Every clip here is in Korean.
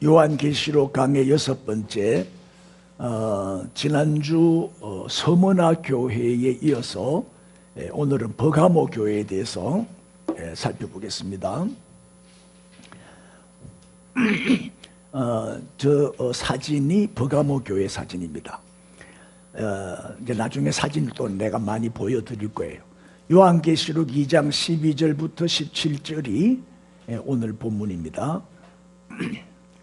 요한계시록 강의 6번째, 지난주 서머나 교회에 이어서 오늘은 버가모 교회에 대해서 살펴보겠습니다. 사진이 버가모 교회 사진입니다. 이제 나중에 사진을 또 내가 많이 보여드릴 거예요. 요한계시록 2장 12절부터 17절이 오늘 본문입니다.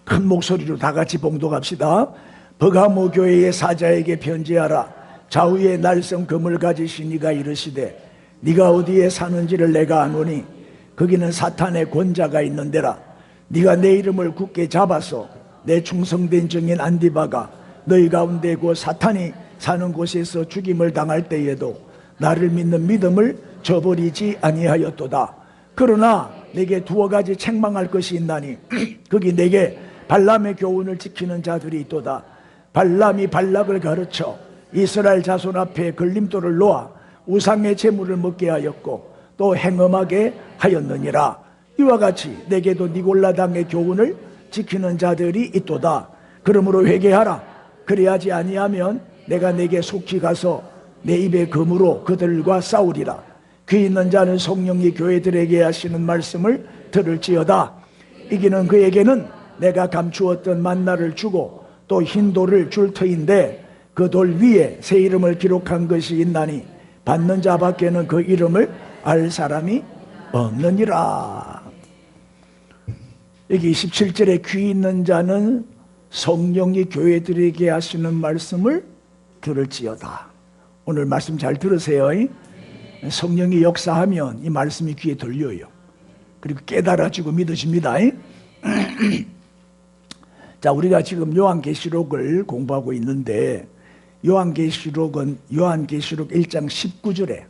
큰 목소리로 다 같이 봉독합시다. 버가모 교회의 사자에게 편지하라. 좌우에 날성 금을 가지신 이가 이르시되 네가 어디에 사는지를 내가 아노니 거기는 사탄의 권자가 있는 데라. 네가 내 이름을 굳게 잡아서 내 충성된 증인 안디바가 너희 가운데 곧 사탄이 사는 곳에서 죽임을 당할 때에도 나를 믿는 믿음을 저버리지 아니하였도다. 그러나 내게 두어 가지 책망할 것이 있나니 거기 내게 발람의 교훈을 지키는 자들이 있도다. 발람이 발락을 가르쳐 이스라엘 자손 앞에 걸림돌을 놓아 우상의 제물을 먹게 하였고 또 행음하게 하였느니라. 이와 같이 내게도 니골라 당의 교훈을 지키는 자들이 있도다. 그러므로 회개하라. 그래야지 아니하면 내가 내게 속히 가서 내 입의 검으로 그들과 싸우리라. 귀 있는 자는 성령이 교회들에게 하시는 말씀을 들을지어다. 이기는 그에게는 내가 감추었던 만나를 주고 또 흰 돌을 줄 터인데 그 돌 위에 새 이름을 기록한 것이 있나니 받는 자밖에는 그 이름을 알 사람이 없느니라. 여기 17절에 귀 있는 자는 성령이 교회들에게 하시는 말씀을 들을지어다. 오늘 말씀 잘 들으세요. 성령이 역사하면 이 말씀이 귀에 들려요. 그리고 깨달아지고 믿어집니다. 자, 우리가 지금 요한계시록을 공부하고 있는데 요한계시록은 요한계시록 1장 19절에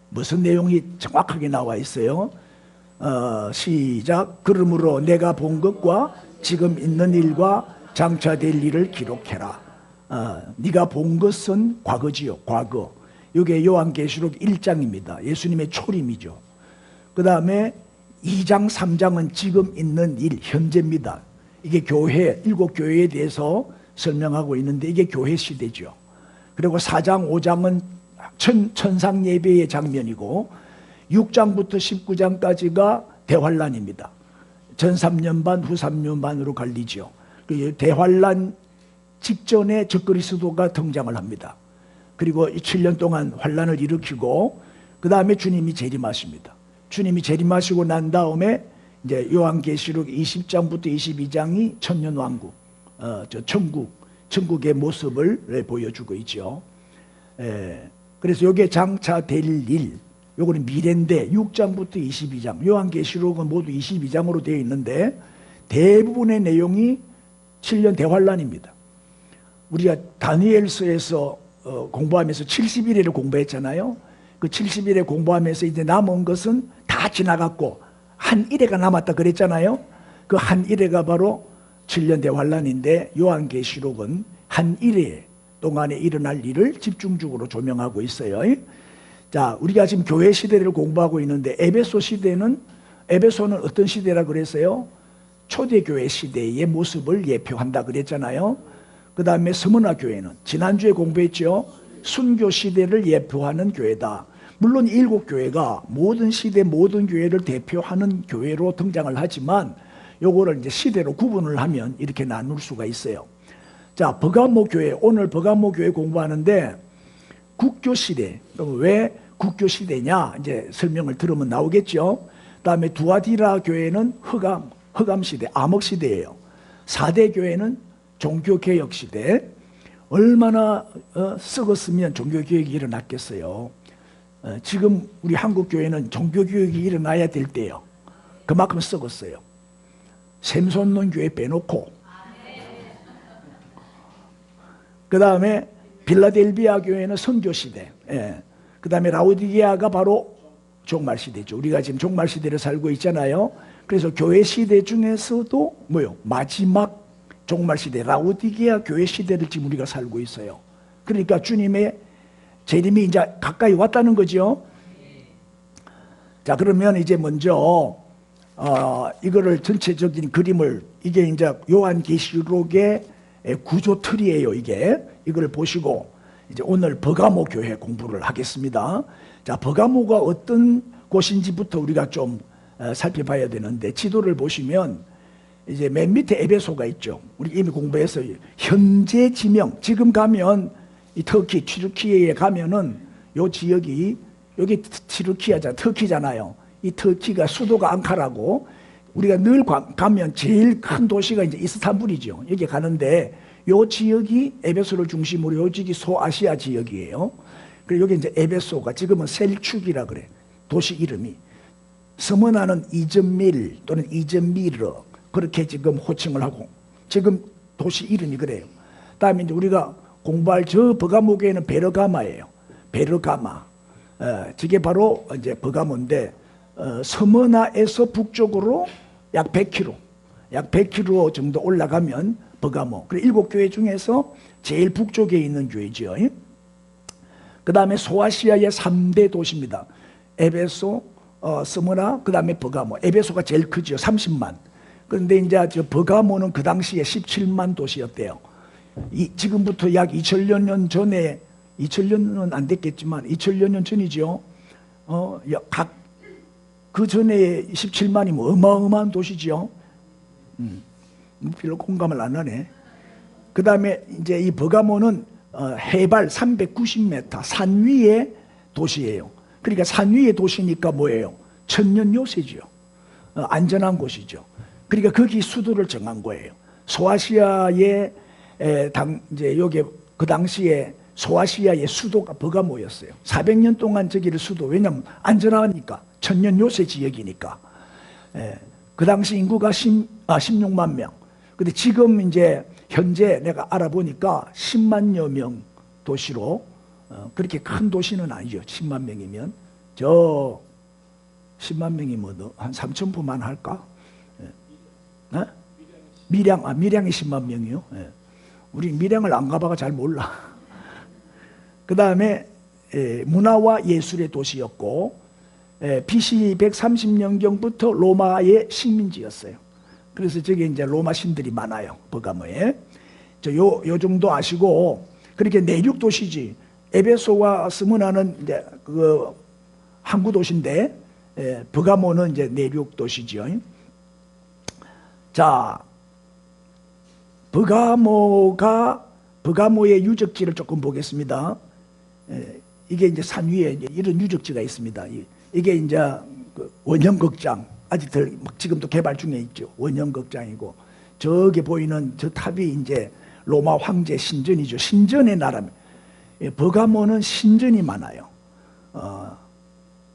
무슨 내용이 정확하게 나와 있어요? 시작. 그러므로 내가 본 것과 지금 있는 일과 장차 될 일을 기록해라. 네가 본 것은 과거지요. 과거. 이게 요한계시록 1장입니다. 예수님의 초림이죠. 그 다음에 2장 3장은 지금 있는 일, 현재입니다. 이게 교회, 7교회에 대해서 설명하고 있는데 이게 교회 시대죠. 그리고 4장, 5장은 천상 예배의 장면이고 6장부터 19장까지가 대환란입니다. 전 3년 반, 후 3년 반으로 갈리죠. 대환란 직전에 적그리스도가 등장을 합니다. 그리고 7년 동안 환란을 일으키고 그 다음에 주님이 재림하십니다. 주님이 재림하시고 난 다음에 이제 요한계시록 20장부터 22장이 천년왕국, 천국의 모습을 보여주고 있죠. 그래서 이게 장차 될 일, 요거는 미래인데 6장부터 22장, 요한계시록은 모두 22장으로 되어 있는데 대부분의 내용이 7년 대환란입니다. 우리가 다니엘서에서 공부하면서 70일을 공부했잖아요. 그 70일에 공부하면서 이제 남은 것은 다 지나갔고 한 일회가 남았다 그랬잖아요. 그 한 일회가 바로 7년 대환란인데 요한계시록은 한 일회 동안에 일어날 일을 집중적으로 조명하고 있어요. 자, 우리가 지금 교회 시대를 공부하고 있는데 에베소는 어떤 시대라 그랬어요? 초대교회 시대의 모습을 예표한다 그랬잖아요. 그 다음에 스무나 교회는 지난주에 공부했죠. 순교 시대를 예표하는 교회다. 물론 7교회가 모든 시대 모든 교회를 대표하는 교회로 등장을 하지만 요거를 이제 시대로 구분을 하면 이렇게 나눌 수가 있어요. 자, 버가모 교회, 오늘 버가모 교회 공부하는데 국교 시대. 그럼 왜 국교 시대냐? 이제 설명을 들으면 나오겠죠. 그다음에 두아디라 교회는 흑암 시대, 암흑 시대예요. 4대 교회는 종교개혁 시대. 얼마나 썩었으면 종교개혁이 일어났겠어요. 지금 우리 한국교회는 종교개혁이 일어나야 될 때요. 그만큼 썩었어요. 샘솟는 교회 빼놓고. 그 다음에 빌라델비아 교회는 선교시대. 그 다음에 라오디게아가 바로 종말시대죠. 우리가 지금 종말시대를 살고 있잖아요. 그래서 교회 시대 중에서도 마지막 종말시대, 라오디게아 교회 시대를 지금 우리가 살고 있어요. 그러니까 주님의 재림이 이제 가까이 왔다는 거죠. 자, 그러면 이제 먼저 이거를 전체적인 그림을, 이게 이제 요한계시록의 구조 틀이에요. 이걸 보시고 이제 오늘 버가모 교회 공부를 하겠습니다. 자, 버가모가 어떤 곳인지부터 우리가 좀 살펴봐야 되는데, 지도를 보시면 이제 맨 밑에 에베소가 있죠. 우리 이미 공부해서 현재 지명, 지금 가면 이 터키, 튀르키예에 가면은 요 지역이, 여기 터키잖아요. 이 터키가 수도가 앙카라고, 우리가 늘 가면 제일 큰 도시가 이제 이스탄불이죠. 여기 가는데 요 지역이 에베소를 중심으로 요 지역이 소아시아 지역이에요. 그리고 여기 이제 에베소가 지금은 셀축이라 그래. 도시 이름이. 스무나는 이즈밀 또는 이즈미르, 그렇게 지금 호칭을 하고, 지금 도시 이름이 그래요. 다음에 이제 우리가 공부할 저 버가모교회는 베르가마예요. 베르가마. 저게 바로 이제 버가모인데, 스무나에서 북쪽으로 약 100km 정도 올라가면 버가모. 그래, 7교회 중에서 제일 북쪽에 있는 교회죠. 그 다음에 소아시아의 3대 도시입니다. 에베소, 스무나, 그 다음에 버가모. 에베소가 제일 크죠. 30만. 그런데 이제 저 버가모는 그 당시에 17만 도시였대요. 지금부터 약 2000년 전에, 2000년은 안 됐겠지만 2000년 전이죠. 그 전에 17만이면 어마어마한 도시죠. 별로 공감을 안 하네. 그 다음에 이제 이 버가모는 해발 390m 산 위의 도시예요. 그러니까 산 위의 도시니까 뭐예요? 천년 요새죠. 안전한 곳이죠. 그러니까 거기 수도를 정한 거예요. 소아시아의 이제 여기 그 당시에 소아시아의 수도가 버가모였어요. 400년 동안 저기를 수도, 왜냐면 안전하니까, 천년 요새 지역이니까. 그 당시 인구가 16만 명. 근데 지금 이제 현재 내가 알아보니까 10만여 명 도시로, 그렇게 큰 도시는 아니죠. 10만 명이면. 저 10만 명이면 한 3,000부만 할까? 밀양이 10만 명이요. 우리 밀양을 안 가봐가 잘 몰라. 그 다음에 문화와 예술의 도시였고, BC 130년경부터 로마의 식민지였어요. 그래서 저기 이제 로마 신들이 많아요. 버가모에. 요 정도 아시고, 그렇게 내륙 도시지. 에베소와 스무나는 이제 그 항구 도시인데, 버가모는 이제 내륙 도시죠. 자, 버가모의 유적지를 조금 보겠습니다. 이게 이제 산 위에 이제 이런 유적지가 있습니다. 이게 이제 그 원형극장, 아직 지금도 개발 중에 있죠. 원형극장이고, 저기 보이는 저 탑이 이제 로마 황제 신전이죠. 신전의 나라입니다. 버가모는 신전이 많아요.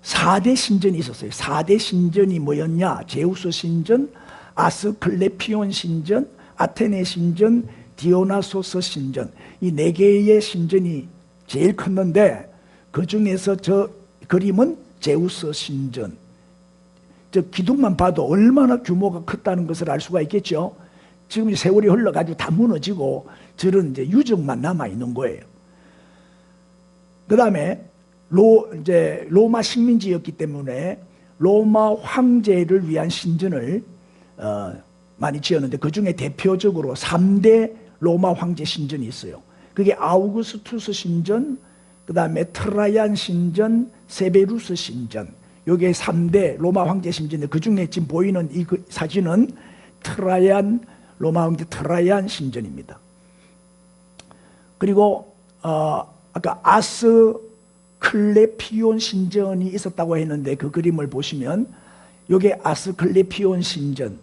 4대 신전이 있었어요. 4대 신전이 뭐였냐? 제우스 신전, 아스클레피온 신전, 아테네 신전, 디오나소스 신전. 이 4개의 신전이 제일 컸는데, 그 중에서 저 그림은 제우스 신전. 저 기둥만 봐도 얼마나 규모가 컸다는 것을 알 수가 있겠죠. 지금 세월이 흘러가지고 다 무너지고 저런 이제 유적만 남아 있는 거예요. 그 다음에 이제 로마 식민지였기 때문에 로마 황제를 위한 신전을 많이 지었는데, 그 중에 대표적으로 3대 로마 황제 신전이 있어요. 그게 아우구스투스 신전, 그 다음에 트라이안 신전, 세베루스 신전. 요게 3대 로마 황제 신전인데, 그 중에 지금 보이는 이 사진은 로마 황제 트라이안 신전입니다. 그리고 아까 아스클레피온 신전이 있었다고 했는데, 그 그림을 보시면 요게 아스클레피온 신전,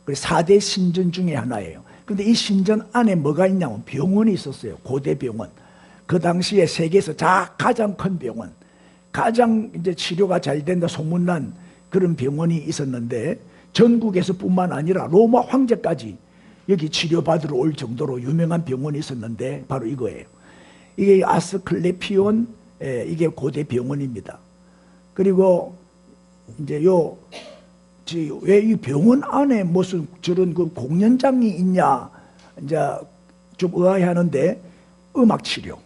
4대 신전 중에 하나예요. 근데 이 신전 안에 뭐가 있냐면 병원이 있었어요. 고대 병원. 그 당시에 세계에서 가장 큰 병원, 가장 이제 치료가 잘 된다 소문난 그런 병원이 있었는데, 전국에서 뿐만 아니라 로마 황제까지 여기 치료받으러 올 정도로 유명한 병원이 있었는데, 바로 이거예요. 이게 아스클레피온, 이게 고대 병원입니다. 그리고 이제 왜 이 병원 안에 무슨 저런 그 공연장이 있냐, 이제 좀 의아해하는데, 음악 치료,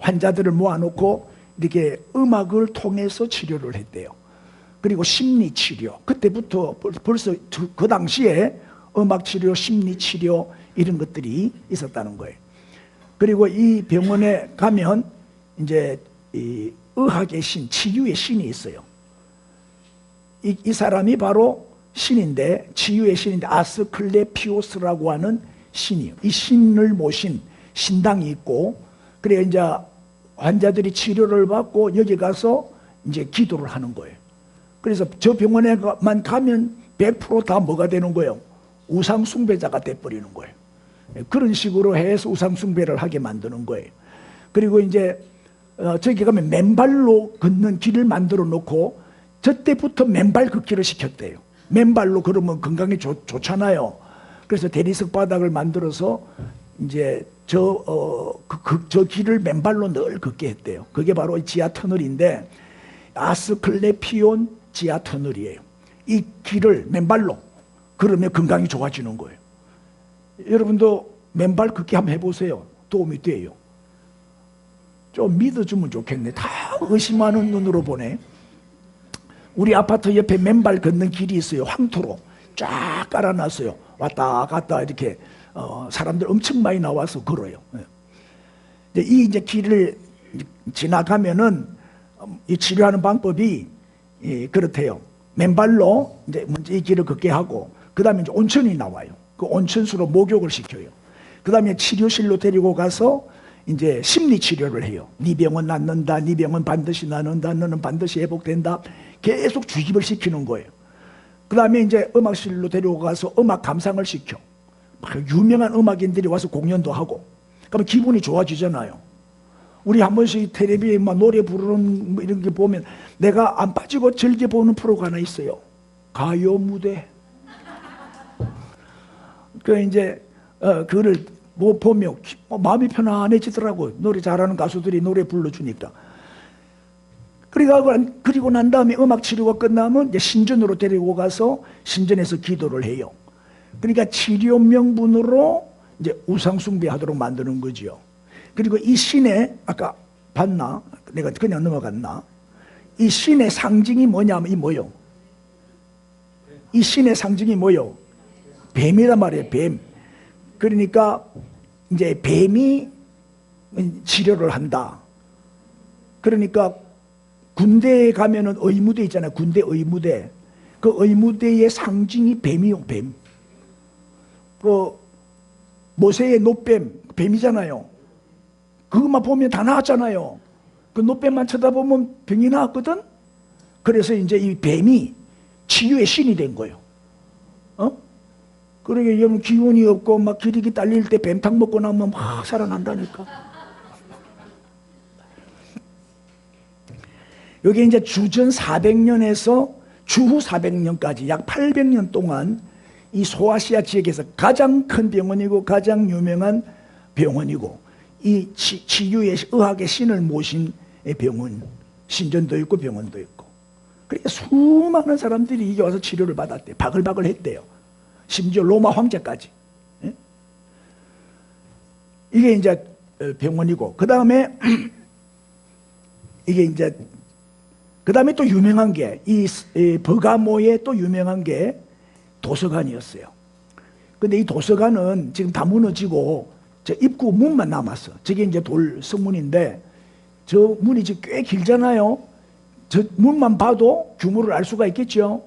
환자들을 모아놓고 이렇게 음악을 통해서 치료를 했대요. 그리고 심리치료. 그때부터 벌써 그 당시에 음악치료, 심리치료 이런 것들이 있었다는 거예요. 그리고 이 병원에 가면 이제 이 의학의 신, 치유의 신이 있어요. 이 사람이 바로 신인데, 치유의 신인데 아스클레피오스라고 하는 신이에요. 이 신을 모신 신당이 있고, 그래 이제 환자들이 치료를 받고 여기 가서 이제 기도를 하는 거예요. 그래서 저 병원에만 가면 100%다 뭐가 되는 거예요? 우상 숭배자가 돼버리는 거예요. 그런 식으로 해서 우상 숭배를 하게 만드는 거예요. 그리고 이제 저기 가면 맨발로 걷는 길을 만들어 놓고 저때부터 맨발 걷기를 시켰대요. 맨발로 걸으면 건강에 좋잖아요. 그래서 대리석 바닥을 만들어서 이제 저 길을 맨발로 늘 걷게 했대요. 그게 바로 지하 터널인데 아스클레피온 지하 터널이에요. 이 길을 맨발로 걸으면 건강이 좋아지는 거예요. 여러분도 맨발 걷기 한번 해보세요. 도움이 돼요. 좀 믿어주면 좋겠네. 다 의심하는 눈으로 보네. 우리 아파트 옆에 맨발 걷는 길이 있어요. 황토로 쫙 깔아놨어요. 왔다 갔다 이렇게 사람들 엄청 많이 나와서 걸어요. 이 이제 길을 지나가면은 이 치료하는 방법이 그렇대요. 맨발로 이제 먼저 이 길을 걷게 하고, 그 다음에 이제 온천이 나와요. 그 온천수로 목욕을 시켜요. 그 다음에 치료실로 데리고 가서 이제 심리 치료를 해요. 네 병은 낫는다, 네 병은 반드시 낫는다, 너는 반드시 회복된다. 계속 주입을 시키는 거예요. 그 다음에 이제 음악실로 데리고 가서 음악 감상을 시켜. 유명한 음악인들이 와서 공연도 하고. 그러면 기분이 좋아지잖아요. 우리 한 번씩 텔레비에 막 노래 부르는 이런 게 보면 내가 안 빠지고 즐겨보는 프로가 하나 있어요. 가요 무대. 그 이제 그거를 뭐 보면 마음이 편안해지더라고. 노래 잘하는 가수들이 노래 불러주니까. 그리고 난 다음에 음악 치료가 끝나면 이제 신전으로 데리고 가서 신전에서 기도를 해요. 그러니까 치료 명분으로 이제 우상숭배하도록 만드는 거죠. 그리고 이 신의, 아까 봤나? 내가 그냥 넘어갔나? 이 신의 상징이 뭐냐면 이 뭐요? 이 신의 상징이 뭐요? 뱀이란 말이에요. 뱀. 그러니까 이제 뱀이 치료를 한다. 그러니까 군대에 가면은 의무대 있잖아요. 군대 의무대. 그 의무대의 상징이 뱀이요. 뱀. 그 모세의 노뱀, 뱀이잖아요. 그것만 보면 다 나았잖아요. 그 노뱀만 쳐다보면 병이 나았거든. 그래서 이제 이 뱀이 치유의 신이 된 거예요. 그러게 여러분 기운이 없고 막 기력이 딸릴 때 뱀탕 먹고 나면 막 살아난다니까. 여기 이제 주전 400년에서 주후 400년까지 약 800년 동안 이 소아시아 지역에서 가장 큰 병원이고 가장 유명한 병원이고, 이 치유의 의학의 신을 모신 병원, 신전도 있고 병원도 있고. 그러니까 수많은 사람들이 이게 와서 치료를 받았대. 바글바글 했대요. 심지어 로마 황제까지. 이게 이제 병원이고, 그 다음에 이게 이제 그 다음에 또 유명한 게 이 버가모에 또 유명한 게 도서관이었어요. 근데 이 도서관은 지금 다 무너지고 저 입구 문만 남았어. 저게 이제 돌 성문인데 저 문이 지금 꽤 길잖아요. 저 문만 봐도 규모를 알 수가 있겠죠.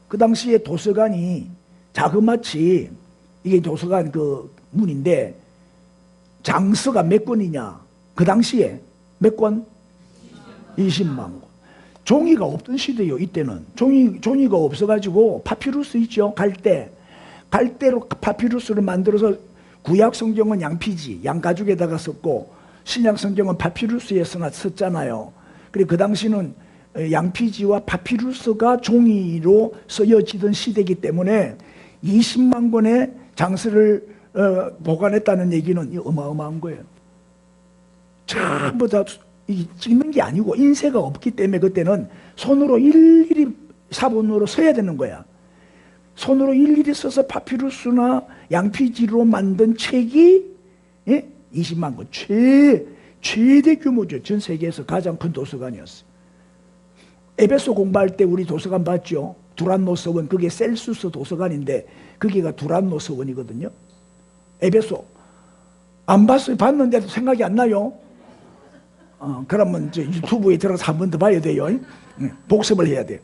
그 당시에 도서관이 자그마치, 이게 도서관 그 문인데 장서가 몇 권이냐? 그 당시에 몇 권? 20만 권. 종이가 없던 시대요. 이때는 종이가 없어가지고 파피루스 있죠. 갈대로 파피루스를 만들어서 구약 성경은 양피지, 양가죽에다가 썼고 신약 성경은 파피루스에 썼잖아요. 그리고 그 당시는 양피지와 파피루스가 종이로 쓰여지던 시대이기 때문에 20만 권의 장서를 보관했다는 얘기는 어마어마한 거예요. 전부 다 찍는 게 아니고 인쇄가 없기 때문에 그때는 손으로 일일이 사본으로 써야 되는 거야. 손으로 일일이 써서 파피루스나 양피지로 만든 책이 20만 권. 최대 규모죠. 전 세계에서 가장 큰 도서관이었어요. 에베소 공부할 때 우리 도서관 봤죠? 두란노 서원, 그게 셀수스 도서관인데 거기가 두란노 서원이거든요. 에베소 안 봤어요? 봤는데도 생각이 안 나요? 그러면 저 유튜브에 들어가서 한 번 더 봐야 돼요. 복습을 해야 돼요.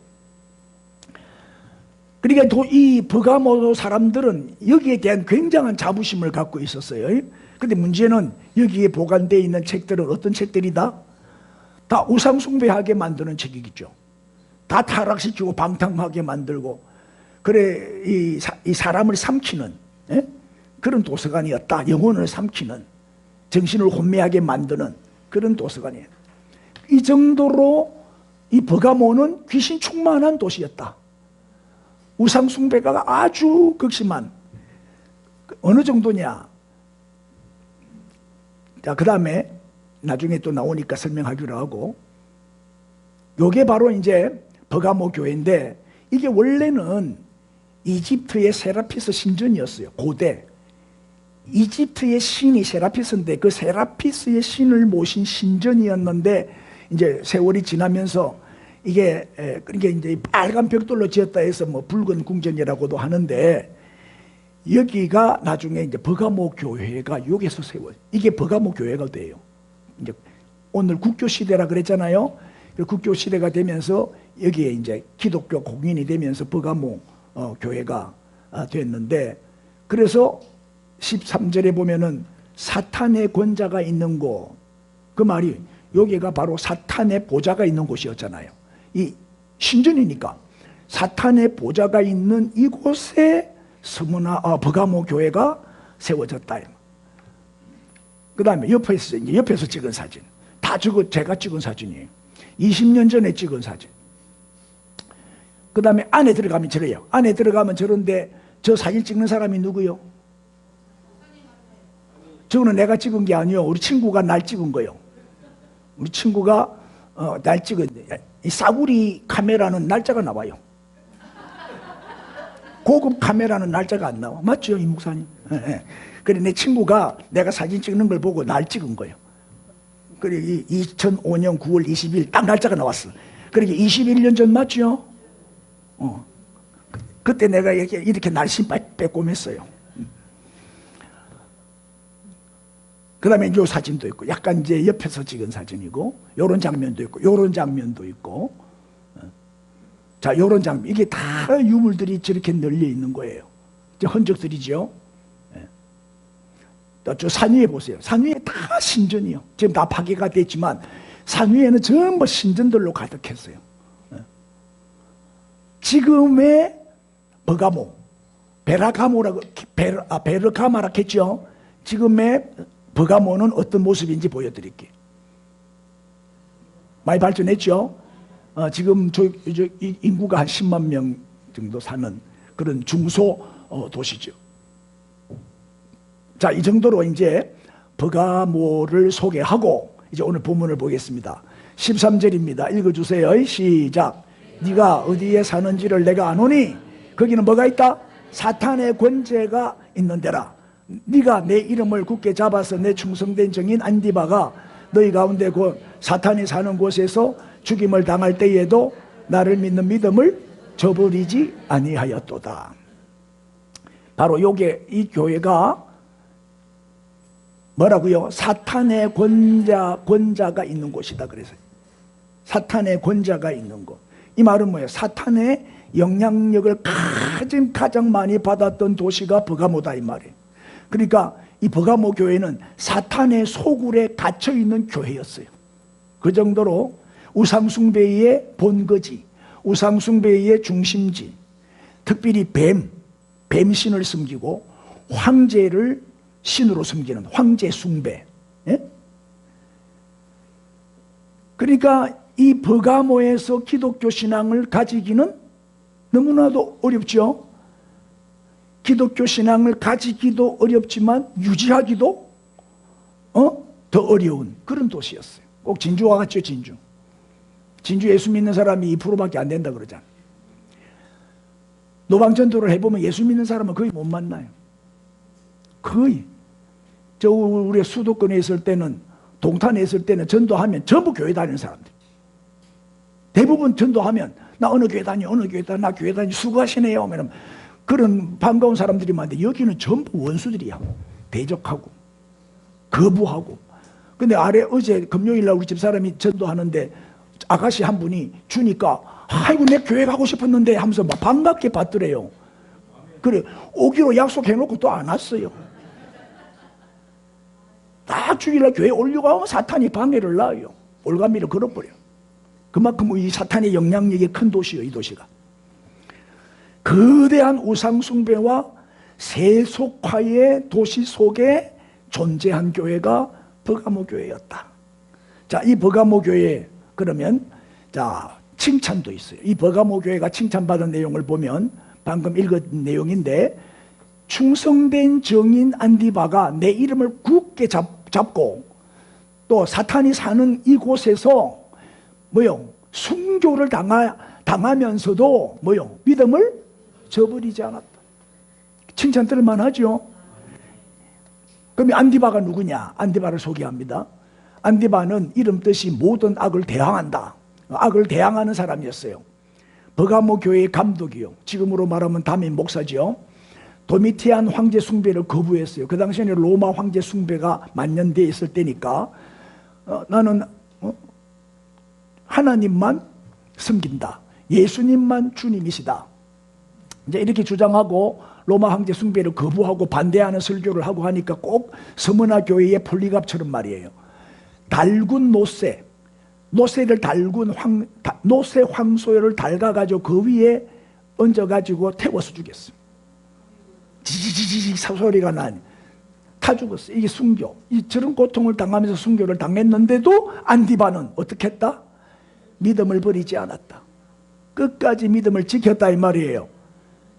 그러니까 이 버가모 사람들은 여기에 대한 굉장한 자부심을 갖고 있었어요. 근데 문제는 여기에 보관되어 있는 책들은 어떤 책들이다? 다 우상숭배하게 만드는 책이겠죠. 다 타락시키고 방탕하게 만들고, 그래 이 사람을 삼키는 그런 도서관이었다. 영혼을 삼키는, 정신을 혼미하게 만드는 그런 도서관이에요. 이 정도로 이 버가모는 귀신 충만한 도시였다. 우상숭배가 아주 극심한, 어느 정도냐. 자, 그 다음에 나중에 또 나오니까 설명하기로 하고, 요게 바로 이제 버가모 교회인데, 이게 원래는 이집트의 세라피스 신전이었어요. 고대 이집트의 신이 세라피스인데, 그 세라피스의 신을 모신 신전이었는데, 이제 세월이 지나면서 이게 그러니까 이제 빨간 벽돌로 지었다 해서 뭐 붉은 궁전이라고도 하는데, 여기가 나중에 이제 버가모 교회가 여기서 세워, 이게 버가모 교회가 돼요. 이제 오늘 국교 시대라 그랬잖아요. 국교 시대가 되면서 여기에 이제 기독교 공인이 되면서 버가모 교회가 됐는데, 그래서 13절에 보면은 사탄의 권자가 있는 곳, 그 말이 여기가 바로 사탄의 보좌가 있는 곳이었잖아요. 이 신전이니까 사탄의 보좌가 있는 이곳에 버가모 교회가 세워졌다. 그 다음에 옆에서 찍은 사진, 다 저거 제가 찍은 사진이에요. 20년 전에 찍은 사진. 그 다음에 안에 들어가면 저래요. 안에 들어가면 저런데, 저 사진 찍는 사람이 누구요? 저거는 내가 찍은 게 아니요, 우리 친구가 날 찍은 거요. 우리 친구가 날 찍은, 이 싸구리 카메라는 날짜가 나와요. 고급 카메라는 날짜가 안 나와. 맞죠, 이 목사님? 네. 그래, 내 친구가 내가 사진 찍는 걸 보고 날 찍은 거예요. 그래, 2005년 9월 20일 딱 날짜가 나왔어. 그러니까 21년 전 맞죠? 그때 내가 이렇게 날씬 빼꼼했어요. 그 다음에 이 사진도 있고, 약간 이제 옆에서 찍은 사진이고, 요런 장면도 있고, 요런 장면도 있고, 자, 요런 장면, 이게 다 유물들이 저렇게 널려 있는 거예요. 흔적들이죠. 저 산 위에 보세요. 산 위에 다 신전이요. 지금 다 파괴가 됐지만 산 위에는 전부 신전들로 가득했어요. 지금의 버가모, 베르가마라 했죠. 지금의 버가모는 어떤 모습인지 보여드릴게요. 많이 발전했죠. 지금 인구가 한 10만 명 정도 사는 그런 중소 도시죠. 자, 이 정도로 이제 버가모를 소개하고 이제 오늘 본문을 보겠습니다. 13절입니다. 읽어주세요. 시작. 네가 어디에 사는지를 내가 아노니 거기는 뭐가 있다? 사탄의 권세가 있는 데라. 네가 내 이름을 굳게 잡아서 내 충성된 증인 안디바가 너희 가운데 곧 사탄이 사는 곳에서 죽임을 당할 때에도 나를 믿는 믿음을 저버리지 아니하였도다. 바로 요게, 이 교회가 뭐라고요? 사탄의 권자가 있는 곳이다. 그래서 사탄의 권자가 있는 곳. 이 말은 뭐예요? 사탄의 영향력을 가장 많이 받았던 도시가 버가모다 이 말이에요. 그러니까 이 버가모 교회는 사탄의 소굴에 갇혀 있는 교회였어요. 그 정도로 우상숭배의 본거지, 우상숭배의 중심지, 특별히 뱀신을 섬기고 황제를 신으로 섬기는 황제 숭배. 예? 그러니까 이 버가모에서 기독교 신앙을 가지기는 너무나도 어렵죠. 기독교 신앙을 가지기도 어렵지만 유지하기도 더 어려운 그런 도시였어요. 꼭 진주와 같죠. 진주 예수 믿는 사람이 2%밖에 안 된다 그러잖아. 노방전도를 해보면 예수 믿는 사람은 거의 못 만나요. 거의. 저 우리 수도권에 있을 때는, 동탄에 있을 때는 전도하면 전부 교회 다니는 사람들. 대부분 전도하면 나 어느 교회 다니, 어느 교회 다니, 나 교회 다니, 수고하시네요 하면 그런 반가운 사람들이 많은데 여기는 전부 원수들이야. 대적하고 거부하고. 근데 어제 금요일날 우리 집사람이 전도하는데 아가씨 한 분이 주니까 아이고 내 교회 가고 싶었는데 하면서 막 반갑게 받더래요. 그래 오기로 약속해놓고 또 안 왔어요. 딱 주일날 교회 오려고 하면 사탄이 방해를 놔요. 올가미를 걸어버려. 그만큼 이 사탄의 영향력이 큰 도시예요. 이 도시가 거대한 우상숭배와 세속화의 도시 속에 존재한 교회가 버가모 교회였다. 자, 이 버가모 교회 그러면 자 칭찬도 있어요. 이 버가모 교회가 칭찬받은 내용을 보면 방금 읽은 내용인데, 충성된 정인 안디바가 내 이름을 굳게 잡고 또 사탄이 사는 이곳에서 뭐요? 순교를 당하면서도 뭐요? 믿음을 저버리지 않았다. 칭찬 들을만 하죠. 그럼 안디바가 누구냐? 안디바를 소개합니다. 안디바는 이름 뜻이 모든 악을 대항한다. 악을 대항하는 사람이었어요. 버가모 교회의 감독이요. 지금으로 말하면 담임 목사지요. 도미티안 황제 숭배를 거부했어요. 그 당시에는 로마 황제 숭배가 만년되어 있을 때니까 나는 하나님만 섬긴다. 예수님만 주님이시다. 이제 이렇게 주장하고 로마 황제 숭배를 거부하고 반대하는 설교를 하고 하니까 꼭 서머나 교회의 폴리갑처럼 말이에요. 달군 노새를 달군 노새 황소를 달가가지고 그 위에 얹어가지고 태워서 죽였어. 지지지지 소리가 타 죽었어. 이게 순교. 저런 고통을 당하면서 순교를 당했는데도 안디바는 어떻게 했다? 믿음을 버리지 않았다. 끝까지 믿음을 지켰다 이 말이에요.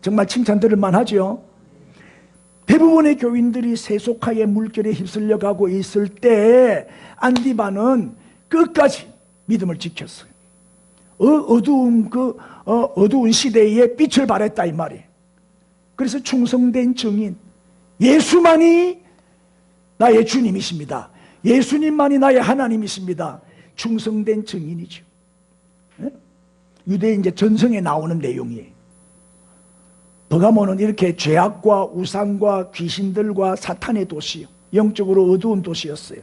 정말 칭찬 들을 만하죠. 대부분의 교인들이 세속화의 물결에 휩쓸려 가고 있을 때 안디바는 끝까지 믿음을 지켰어요. 어두운 시대에 빛을 발했다 이 말이에요. 그래서 충성된 증인, 예수만이 나의 주님이십니다. 예수님만이 나의 하나님이십니다. 충성된 증인이죠. 유대인 이제 전성에 나오는 내용이에요. 버가모는 이렇게 죄악과 우상과 귀신들과 사탄의 도시, 영적으로 어두운 도시였어요.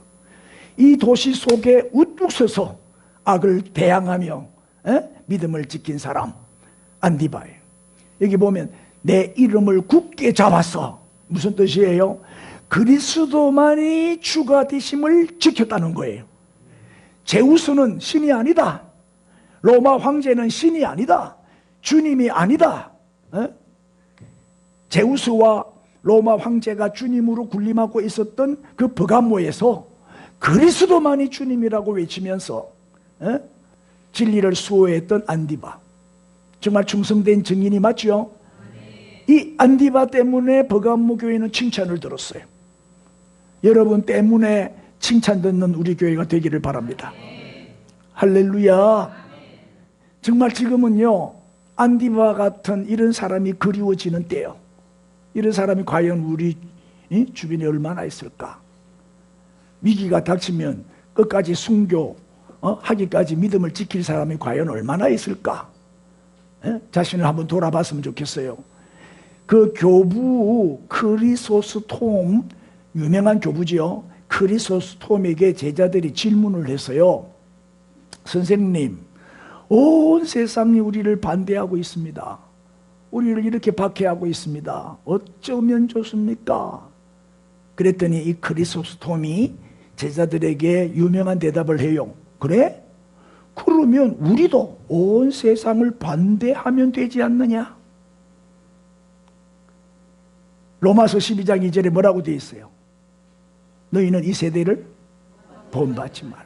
이 도시 속에 우뚝 서서 악을 대항하며 믿음을 지킨 사람 안디바예요. 여기 보면 내 이름을 굳게 잡았어. 무슨 뜻이에요? 그리스도만이 주가 되심을 지켰다는 거예요. 제우스는 신이 아니다. 로마 황제는 신이 아니다. 주님이 아니다. 제우스와 로마 황제가 주님으로 군림하고 있었던 그 버가모에서 그리스도만이 주님이라고 외치면서 진리를 수호했던 안디바, 정말 충성된 증인이 맞죠? 이 안디바 때문에 버가모 교회는 칭찬을 들었어요. 여러분 때문에 칭찬 듣는 우리 교회가 되기를 바랍니다. 할렐루야. 정말 지금은요 안디바 같은 이런 사람이 그리워지는 때요. 이런 사람이 과연 우리 주변에 얼마나 있을까? 위기가 닥치면 끝까지 순교 하기까지 믿음을 지킬 사람이 과연 얼마나 있을까? 자신을 한번 돌아봤으면 좋겠어요. 그 교부 크리소스톰, 유명한 교부지요. 크리소스톰에게 제자들이 질문을 했어요. 선생님, 온 세상이 우리를 반대하고 있습니다. 우리를 이렇게 박해하고 있습니다. 어쩌면 좋습니까? 그랬더니 이 크리소스톰이 제자들에게 유명한 대답을 해요. 그래? 그러면 우리도 온 세상을 반대하면 되지 않느냐? 로마서 12장 2절에 뭐라고 되어 있어요? 너희는 이 세대를 본받지 말라.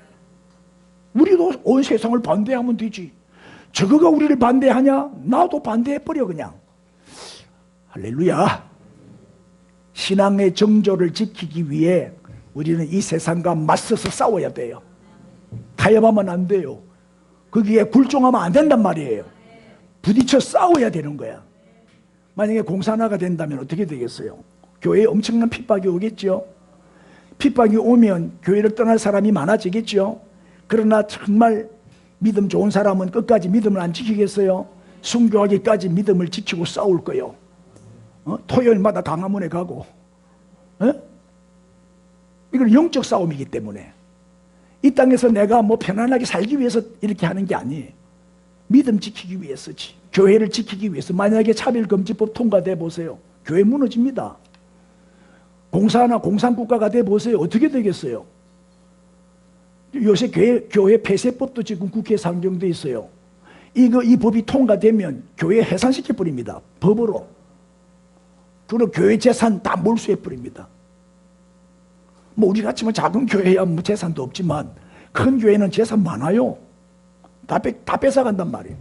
우리도 온 세상을 반대하면 되지. 저거가 우리를 반대하냐? 나도 반대해버려 그냥. 할렐루야. 신앙의 정조를 지키기 위해 우리는 이 세상과 맞서서 싸워야 돼요. 타협하면 안 돼요. 거기에 굴종하면 안 된단 말이에요. 부딪혀 싸워야 되는 거야. 만약에 공산화가 된다면 어떻게 되겠어요? 교회에 엄청난 핍박이 오겠죠. 핍박이 오면 교회를 떠날 사람이 많아지겠죠. 그러나 정말 믿음 좋은 사람은 끝까지 믿음을 안 지키겠어요? 순교하기까지 믿음을 지키고 싸울 거요. 토요일마다 강화문에 가고. 이건 영적 싸움이기 때문에 이 땅에서 내가 뭐 편안하게 살기 위해서 이렇게 하는 게 아니에요. 믿음 지키기 위해서지. 교회를 지키기 위해서. 만약에 차별금지법 통과돼 보세요. 교회 무너집니다. 공사나 공산국가가 돼 보세요. 어떻게 되겠어요? 요새 교회 폐쇄법도 지금 국회에 상정돼 있어요. 이 법이 통과되면 교회 해산시켜 버립니다. 법으로. 그리고 교회 재산 다 몰수해 버립니다. 뭐 우리 같이 작은 교회야 뭐 재산도 없지만 큰 교회는 재산 많아요. 다 뺏어간단 말이에요.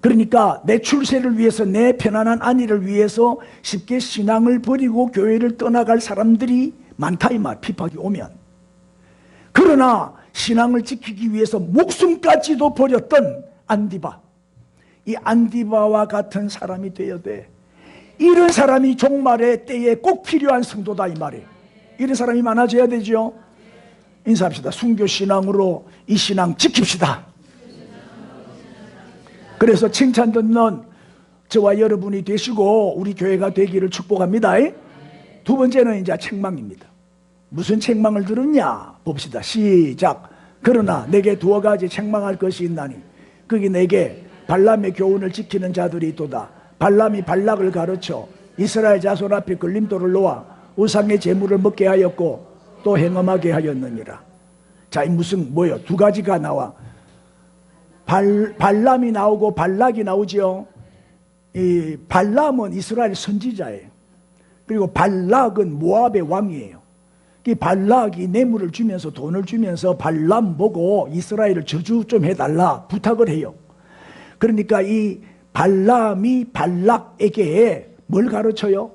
그러니까 내 출세를 위해서, 내 편안한 안위를 위해서 쉽게 신앙을 버리고 교회를 떠나갈 사람들이 많다 이 말. 핍박이 오면. 그러나 신앙을 지키기 위해서 목숨까지도 버렸던 안디바, 이 안디바와 같은 사람이 되어야 돼. 이런 사람이 종말의 때에 꼭 필요한 성도다 이 말이에요. 이런 사람이 많아져야 되죠. 인사합시다. 순교신앙으로 이 신앙 지킵시다. 그래서 칭찬 듣는 저와 여러분이 되시고 우리 교회가 되기를 축복합니다. 두 번째는 이제 책망입니다. 무슨 책망을 들었냐 봅시다. 시작. 그러나 내게 두어 가지 책망할 것이 있나니 그게 내게 발람의 교훈을 지키는 자들이 있도다. 발람이 발락을 가르쳐 이스라엘 자손 앞에 걸림돌을 놓아 우상의 제물을 먹게 하였고 또 행음하게 하였느니라. 자, 이 무슨 뭐예요? 두 가지가 나와. 발람이 나오고 발락이 나오죠. 이 발람은 이스라엘 선지자예요. 그리고 발락은 모압의 왕이에요. 이 발락이 뇌물을 주면서 돈을 주면서 발람 보고 이스라엘을 저주 좀 해달라 부탁을 해요. 그러니까 이 발람이 발락에게 뭘 가르쳐요?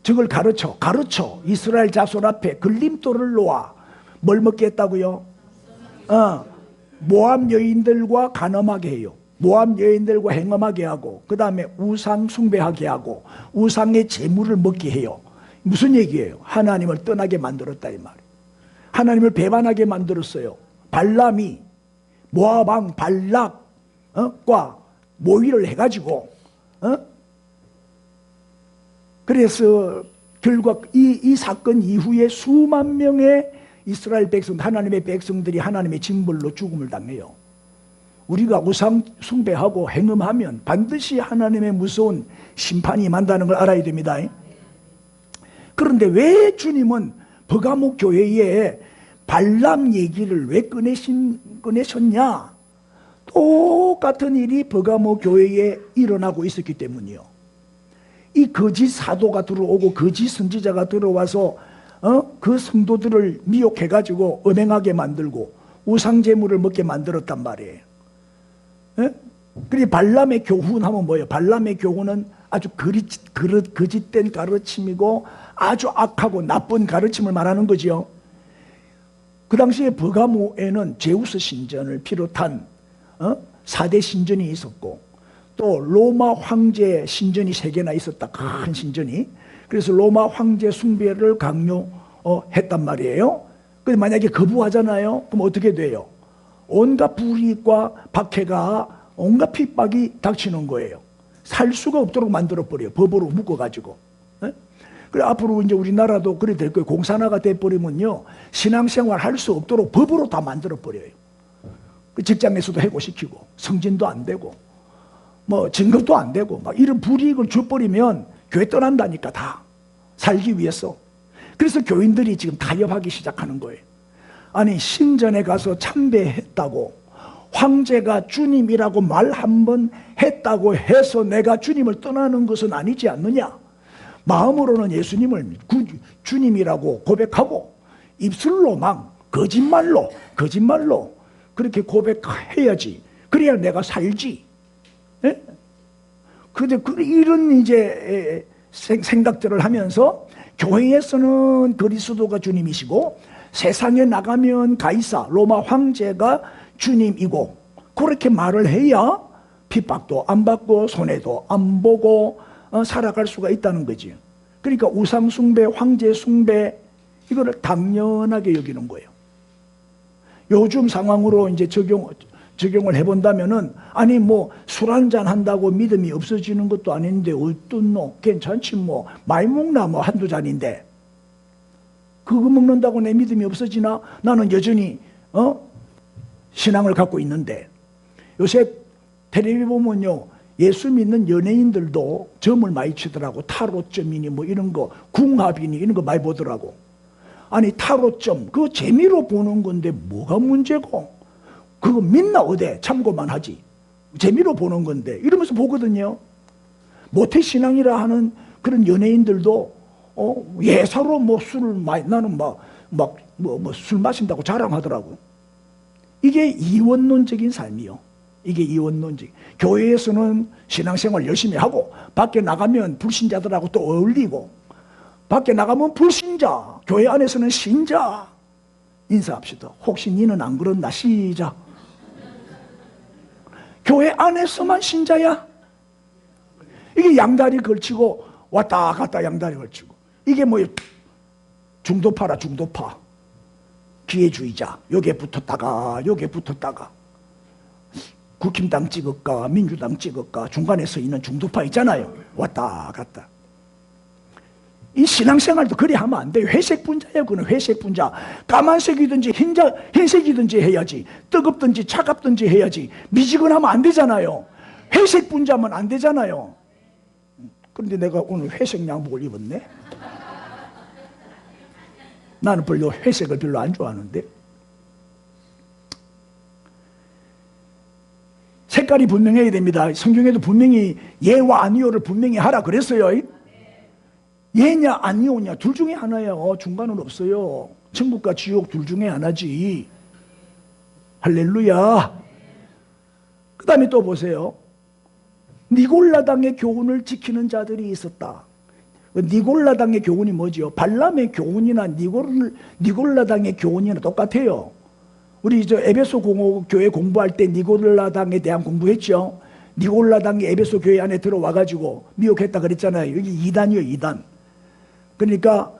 저걸 가르쳐 이스라엘 자손 앞에 걸림돌을 놓아 뭘 먹게 했다고요? 모압 여인들과 간음하게 해요. 모압 여인들과 행음하게 하고 그 다음에 우상 숭배하게 하고 우상의 재물을 먹게 해요. 무슨 얘기예요? 하나님을 떠나게 만들었다 이 말이에요. 하나님을 배반하게 만들었어요. 발람이 모압 왕 발락과 모의를 해가지고 그래서 결국 이 사건 이후에 수만 명의 이스라엘 백성, 하나님의 백성들이 하나님의 징벌로 죽음을 당해요. 우리가 우상 숭배하고 행음하면 반드시 하나님의 무서운 심판이 임한다는 걸 알아야 됩니다. 그런데 왜 주님은 버가모 교회에 발람 얘기를 왜 꺼내셨냐? 똑같은 일이 버가모 교회에 일어나고 있었기 때문이요. 이 거짓 사도가 들어오고 거짓 선지자가 들어와서 그 성도들을 미혹해가지고 음행하게 만들고 우상제물을 먹게 만들었단 말이에요. 그리고 발람의 교훈하면 뭐예요? 발람의 교훈은 아주 거짓된 가르침이고 아주 악하고 나쁜 가르침을 말하는 거죠. 그 당시에 버가모에는 제우스 신전을 비롯한 4대 신전이 있었고 또 로마 황제 신전이 3개나 있었다. 큰 신전이. 그래서 로마 황제 숭배를 강요했단 말이에요. 근데 만약에 거부하잖아요. 그럼 어떻게 돼요? 온갖 불이익과 박해가 온갖 핍박이 닥치는 거예요. 살 수가 없도록 만들어버려요. 법으로 묶어가지고. 그래 앞으로 이제 우리나라도 그래 될 거예요. 공산화가 돼버리면요. 신앙생활 할 수 없도록 법으로 다 만들어버려요. 그 직장에서도 해고시키고 승진도 안 되고 뭐 진급도 안 되고 막 이런 불이익을 줘버리면 교회 떠난다니까 다 살기 위해서. 그래서 교인들이 지금 타협하기 시작하는 거예요. 아니 신전에 가서 참배했다고 황제가 주님이라고 말 한 번 했다고 해서 내가 주님을 떠나는 것은 아니지 않느냐. 마음으로는 예수님을 주님이라고 고백하고 입술로만 거짓말로 그렇게 고백해야지. 그래야 내가 살지. 그런데 이런 이제 생각들을 하면서 교회에서는 그리스도가 주님이시고 세상에 나가면 가이사 로마 황제가 주님이고 그렇게 말을 해야 핍박도 안 받고 손해도 안 보고 살아갈 수가 있다는 거지. 그러니까 우상 숭배, 황제 숭배 이거를 당연하게 여기는 거예요. 요즘 상황으로 이제 적용을 해본다면은, 아니 뭐 술 한잔 한다고 믿음이 없어지는 것도 아닌데 어떤 너 괜찮지 뭐 많이 먹나 뭐 한두 잔인데 그거 먹는다고 내 믿음이 없어지나? 나는 여전히 신앙을 갖고 있는데. 요새 텔레비 보면요, 예수 믿는 연예인들도 점을 많이 치더라고. 타로점이니 뭐 이런 거, 궁합이니 이런 거 많이 보더라고. 아니 타로점 그거 재미로 보는 건데 뭐가 문제고, 그거 믿나 어디? 참고만 하지. 재미로 보는 건데 이러면서 보거든요. 모태신앙이라 하는 그런 연예인들도 예사로 뭐 술을 많이, 나는 술 마신다고 자랑하더라고. 이게 이원론적인 삶이요. 이게 이원론적. 교회에서는 신앙생활 열심히 하고 밖에 나가면 불신자들하고 또 어울리고, 밖에 나가면 불신자, 교회 안에서는 신자. 인사합시다. 혹시 니는 안 그런다. 시작. 교회 안에서만 신자야? 이게 양다리 걸치고 왔다 갔다 양다리 걸치고, 이게 뭐 중도파라. 중도파, 기회주의자. 여기에 붙었다가 여기에 붙었다가 국힘당 찍을까 민주당 찍을까 중간에 서 있는 중도파 있잖아요. 왔다 갔다. 이 신앙생활도 그리 하면 안 돼요. 회색 분자예요. 그는 회색 분자. 까만색이든지 흰색이든지 해야지. 뜨겁든지 차갑든지 해야지. 미지근하면 안 되잖아요. 회색 분자면 안 되잖아요. 그런데 내가 오늘 회색 양복을 입었네. 나는 별로 회색을 별로 안 좋아하는데. 색깔이 분명해야 됩니다. 성경에도 분명히 예와 아니오를 분명히 하라 그랬어요. 예냐 아니오냐 둘 중에 하나예요. 중간은 없어요. 천국과 지옥 둘 중에 하나지. 할렐루야. 그 다음에 또 보세요. 니골라당의 교훈을 지키는 자들이 있었다. 니골라당의 교훈이 뭐지요? 발람의 교훈이나 니골라당의 교훈이나 똑같아요. 우리 에베소 교회 공부할 때 니골라당에 대한 공부했죠. 니골라당이 에베소 교회 안에 들어와가지고 미혹했다 그랬잖아요. 여기 이단이요, 이단. 그러니까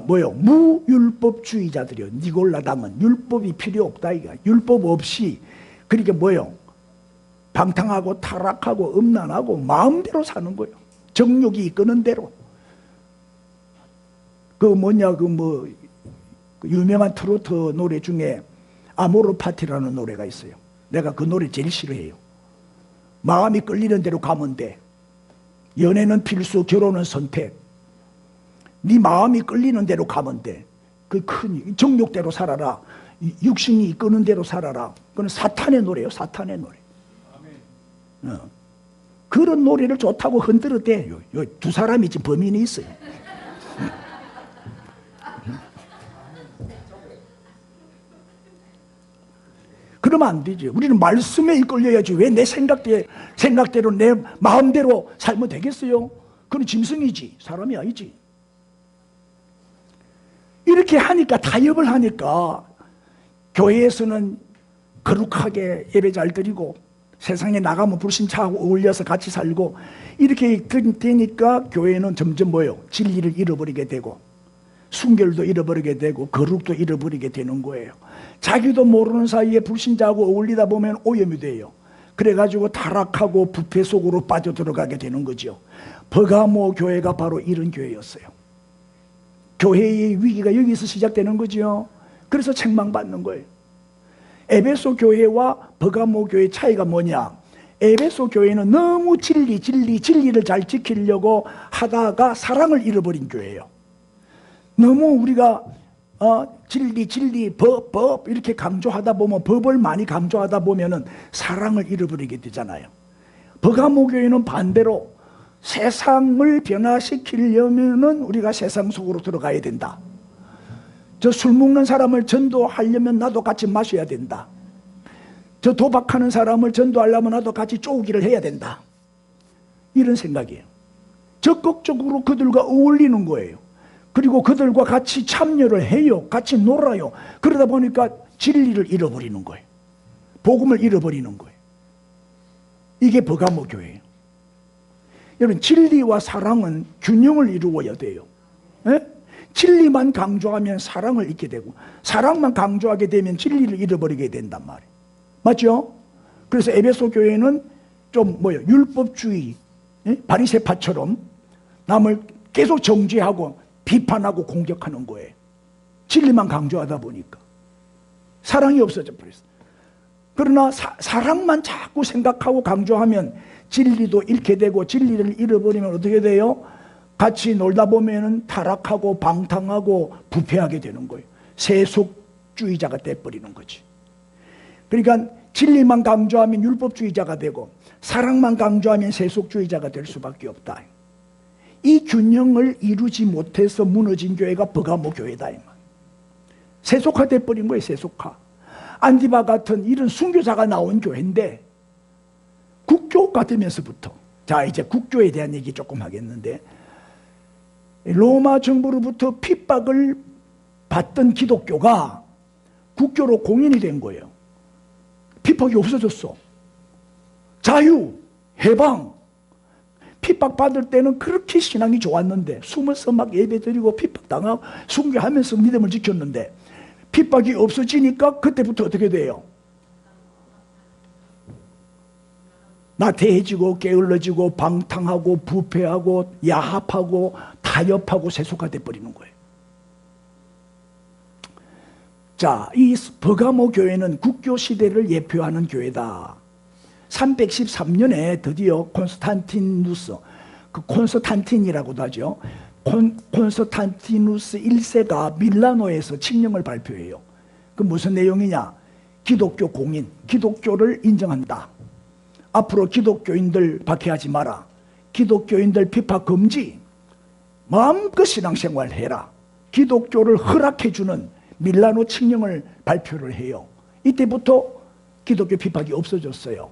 무율법주의자들이요. 니골라당은 율법이 필요 없다 이거. 율법 없이, 그러니까 방탕하고 타락하고 음란하고 마음대로 사는 거예요. 정욕이 이끄는 대로. 그 유명한 트로트 노래 중에 아모르 파티라는 노래가 있어요. 내가 그 노래 제일 싫어해요. 마음이 끌리는 대로 가면 돼. 연애는 필수, 결혼은 선택. 네 마음이 끌리는 대로 가면 돼. 그 큰 정욕대로 살아라. 육신이 이끄는 대로 살아라. 그건 사탄의 노래예요. 사탄의 노래. 그런 노래를 좋다고 흔들었대. 두 사람이 지금 범인이 있어요. 그러면 안 되죠. 우리는 말씀에 이끌려야지. 왜 내 생각대로 내 마음대로 살면 되겠어요? 그건 짐승이지 사람이 아니지. 이렇게 하니까, 타협을 하니까 교회에서는 거룩하게 예배 잘 드리고 세상에 나가면 불신차하고 어울려서 같이 살고, 이렇게 되니까 교회는 점점 진리를 잃어버리게 되고 순결도 잃어버리게 되고 거룩도 잃어버리게 되는 거예요. 자기도 모르는 사이에 불신자하고 어울리다 보면 오염이 돼요. 그래가지고 타락하고 부패 속으로 빠져들어가게 되는 거죠. 버가모 교회가 바로 이런 교회였어요. 교회의 위기가 여기서 시작되는 거죠. 그래서 책망받는 거예요. 에베소 교회와 버가모 교회의 차이가 뭐냐? 에베소 교회는 너무 진리를 잘 지키려고 하다가 사랑을 잃어버린 교회예요. 너무 우리가 진리, 법 이렇게 강조하다 보면, 법을 많이 강조하다 보면은 사랑을 잃어버리게 되잖아요. 버가모 교회는 반대로 세상을 변화시키려면은 우리가 세상 속으로 들어가야 된다. 저 술 먹는 사람을 전도하려면 나도 같이 마셔야 된다. 저 도박하는 사람을 전도하려면 나도 같이 쪼기를 해야 된다. 이런 생각이에요. 적극적으로 그들과 어울리는 거예요. 그리고 그들과 같이 참여를 해요. 같이 놀아요. 그러다 보니까 진리를 잃어버리는 거예요. 복음을 잃어버리는 거예요. 이게 버가모 교회예요. 여러분, 진리와 사랑은 균형을 이루어야 돼요. 에? 진리만 강조하면 사랑을 잃게 되고, 사랑만 강조하게 되면 진리를 잃어버리게 된단 말이에요. 맞죠? 그래서 에베소 교회는 좀 율법주의, 바리새파처럼 남을 계속 정죄하고 비판하고 공격하는 거예요. 진리만 강조하다 보니까 사랑이 없어져 버렸어요. 그러나 사랑만 자꾸 생각하고 강조하면 진리도 잃게 되고, 진리를 잃어버리면 어떻게 돼요? 같이 놀다 보면은 타락하고 방탕하고 부패하게 되는 거예요. 세속주의자가 돼버리는 거지. 그러니까 진리만 강조하면 율법주의자가 되고, 사랑만 강조하면 세속주의자가 될 수밖에 없다. 이 균형을 이루지 못해서 무너진 교회가 버가모 교회다. 세속화돼 버린 거예요. 세속화. 안디바 같은 이런 순교자가 나온 교회인데, 국교가 되면서부터, 자 이제 국교에 대한 얘기 조금 하겠는데, 로마 정부로부터 핍박을 받던 기독교가 국교로 공인이 된 거예요. 핍박이 없어졌어. 자유, 해방. 핍박받을 때는 그렇게 신앙이 좋았는데, 숨어서 막 예배드리고 핍박당하고 순교하면서 믿음을 지켰는데, 핍박이 없어지니까 그때부터 어떻게 돼요? 나태해지고 게을러지고 방탕하고 부패하고 야합하고 타협하고 세속화돼 버리는 거예요. 자, 이 버가모 교회는 국교 시대를 예표하는 교회다. 313년에 드디어 콘스탄티누스, 그 콘스탄틴이라고도 하죠. 콘스탄티누스 1세가 밀라노에서 칙령을 발표해요. 그 무슨 내용이냐? 기독교 공인, 기독교를 인정한다. 앞으로 기독교인들 박해하지 마라. 기독교인들 비파 금지. 마음껏 신앙생활 해라. 기독교를 허락해주는 밀라노 칙령을 발표를 해요. 이때부터 기독교 비박이 없어졌어요.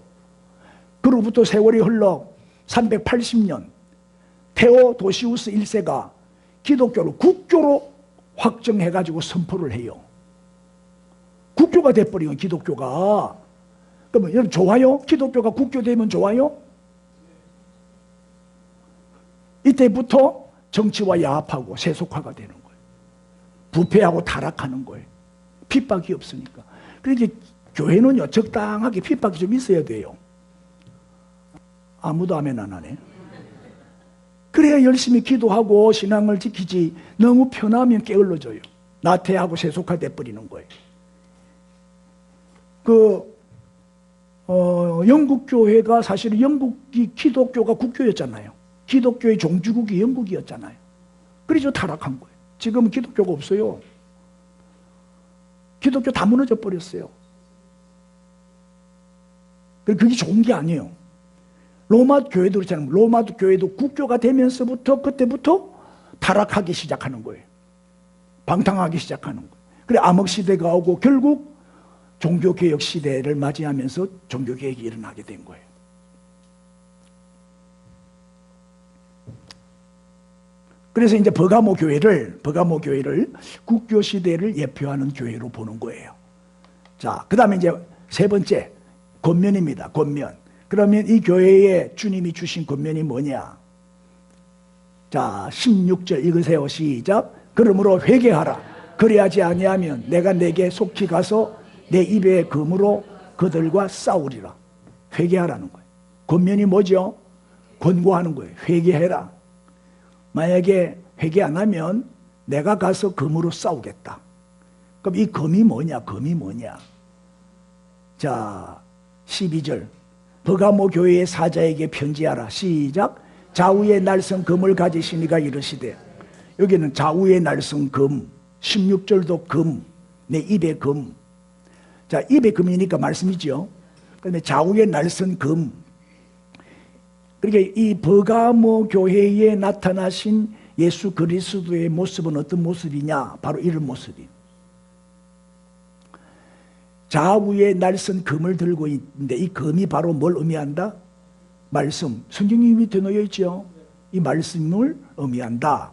그로부터 세월이 흘러 380년 테오도시우스 1세가 기독교를 국교로 확정해가지고 선포를 해요. 국교가 돼버리면 기독교가. 그러면 여러분 좋아요? 기독교가 국교되면 좋아요? 이때부터 정치와 야합하고 세속화가 되는 거예요. 부패하고 타락하는 거예요. 핍박이 없으니까. 그러니까 교회는요, 적당하게 핍박이 좀 있어야 돼요. 아무도 아멘 안 하네. 그래야 열심히 기도하고 신앙을 지키지, 너무 편하면 게을러져요. 나태하고 세속화돼 버리는 거예요. 영국 교회가 사실은 영국이 기독교가 국교였잖아요. 기독교의 종주국이 영국이었잖아요. 그래서 타락한 거예요. 지금은 기독교가 없어요. 기독교 다 무너져 버렸어요. 그게 좋은 게 아니에요. 로마 교회도 그렇잖아요. 로마 교회도 국교가 되면서부터 그때부터 타락하기 시작하는 거예요. 방탕하기 시작하는 거예요. 그래 암흑시대가 오고 결국 종교개혁 시대를 맞이하면서 종교개혁이 일어나게 된 거예요. 그래서 이제 버가모 교회를 국교 시대를 예표하는 교회로 보는 거예요. 자, 그 다음에 이제 세 번째, 권면입니다. 권면. 그러면 이 교회에 주님이 주신 권면이 뭐냐? 자, 16절 읽으세요. 시작. 그러므로 회개하라. 그리하지 아니하면 내가 내게 속히 가서 내 입의 금으로 그들과 싸우리라. 회개하라는 거예요. 권면이 뭐죠? 권고하는 거예요. 회개해라. 만약에 회개 안 하면 내가 가서 금으로 싸우겠다. 그럼 이 금이 뭐냐? 금이 뭐냐? 자, 12절. 버가모 교회의 사자에게 편지하라. 시작. 좌우의 날선 금을 가지시니가 이르시되. 여기는 좌우의 날선 금, 16절도 금, 내 입의 금. 자, 입의 금이니까 말씀이죠. 그다음에 좌우의 날선 금. 그러니까 이 버가모 교회에 나타나신 예수 그리스도의 모습은 어떤 모습이냐? 바로 이런 모습이에요. 좌우에 날선 금을 들고 있는데 이 금이 바로 뭘 의미한다? 말씀. 성경이 밑에 놓여 있죠. 이 말씀을 의미한다.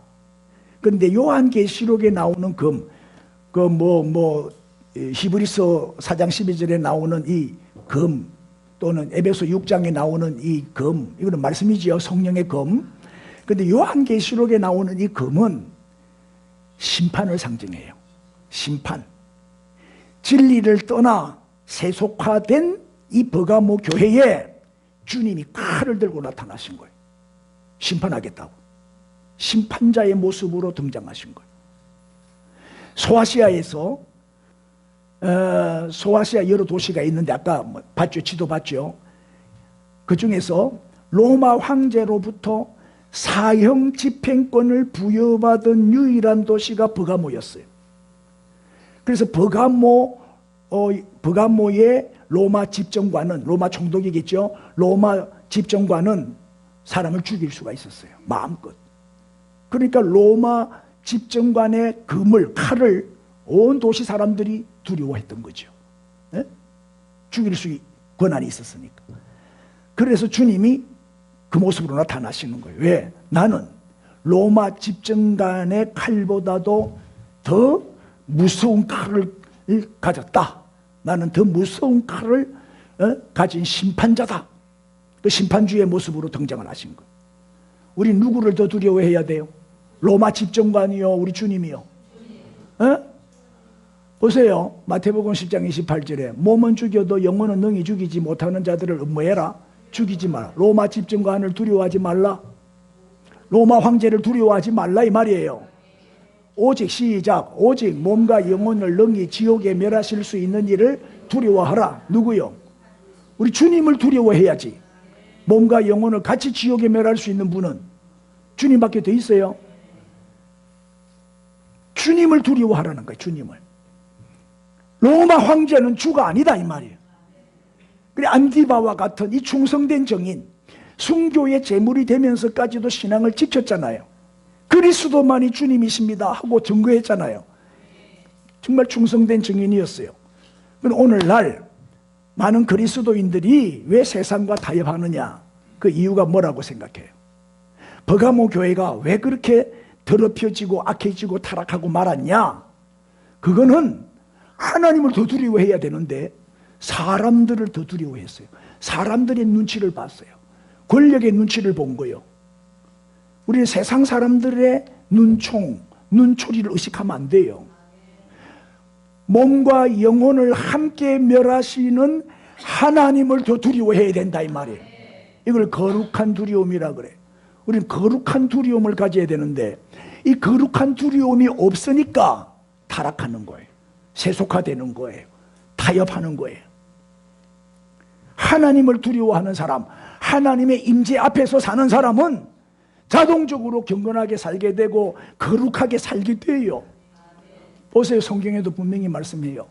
그런데 요한계시록에 나오는 금, 히브리서 4장 12절에 나오는 이 금, 또는 에베소 6장에 나오는 이 금, 이거는 말씀이지요. 성령의 금. 그런데 요한계시록에 나오는 이 금은 심판을 상징해요. 심판. 진리를 떠나 세속화된 이 버가모 교회에 주님이 칼을 들고 나타나신 거예요. 심판하겠다고. 심판자의 모습으로 등장하신 거예요. 소아시아에서 소아시아 여러 도시가 있는데 아까 봤죠? 지도 봤죠? 그 중에서 로마 황제로부터 사형 집행권을 부여받은 유일한 도시가 버가모였어요. 그래서 버가모의 로마 집정관은, 로마 총독이겠죠? 로마 집정관은 사람을 죽일 수가 있었어요. 마음껏. 그러니까 로마 집정관의 금을, 칼을 온 도시 사람들이 두려워했던 거죠. 네? 죽일 수 권한이 있었으니까. 그래서 주님이 그 모습으로 나타나시는 거예요. 왜? 나는 로마 집정관의 칼보다도 더 무서운 칼을 가졌다. 나는 더 무서운 칼을 가진 심판자다. 그 심판주의 모습으로 등장을 하신 거예요. 우리 누구를 더 두려워해야 돼요? 로마 집정관이요? 우리 주님이요? 보세요. 마태복음 10장 28절에 몸은 죽여도 영혼은 능히 죽이지 못하는 자들을 음모해라. 죽이지 마라. 로마 집정관을 두려워하지 말라. 로마 황제를 두려워하지 말라 이 말이에요. 오직 시작. 오직 몸과 영혼을 능히 지옥에 멸하실 수 있는 일을 두려워하라. 누구요? 우리 주님을 두려워해야지. 몸과 영혼을 같이 지옥에 멸할 수 있는 분은 주님밖에 더 있어요. 주님을 두려워하라는 거예요. 주님을. 로마 황제는 주가 아니다 이 말이에요. 그래 안디바와 같은 이 충성된 정인, 순교의 제물이 되면서까지도 신앙을 지켰잖아요. 그리스도만이 주님이십니다 하고 증거했잖아요. 정말 충성된 증인이었어요. 그런데 오늘날 많은 그리스도인들이 왜 세상과 타협하느냐? 그 이유가 뭐라고 생각해요? 버가모 교회가 왜 그렇게 더럽혀지고 악해지고 타락하고 말았냐? 그거는 하나님을 더 두려워해야 되는데 사람들을 더 두려워했어요. 사람들의 눈치를 봤어요. 권력의 눈치를 본 거예요. 우리는 세상 사람들의 눈초리를 의식하면 안 돼요. 몸과 영혼을 함께 멸하시는 하나님을 더 두려워해야 된다 이 말이에요. 이걸 거룩한 두려움이라 그래. 우리는 거룩한 두려움을 가져야 되는데 이 거룩한 두려움이 없으니까 타락하는 거예요. 세속화되는 거예요. 타협하는 거예요. 하나님을 두려워하는 사람, 하나님의 임재 앞에서 사는 사람은 자동적으로 경건하게 살게 되고 거룩하게 살게 돼요. 보세요. 성경에도 분명히 말씀해요.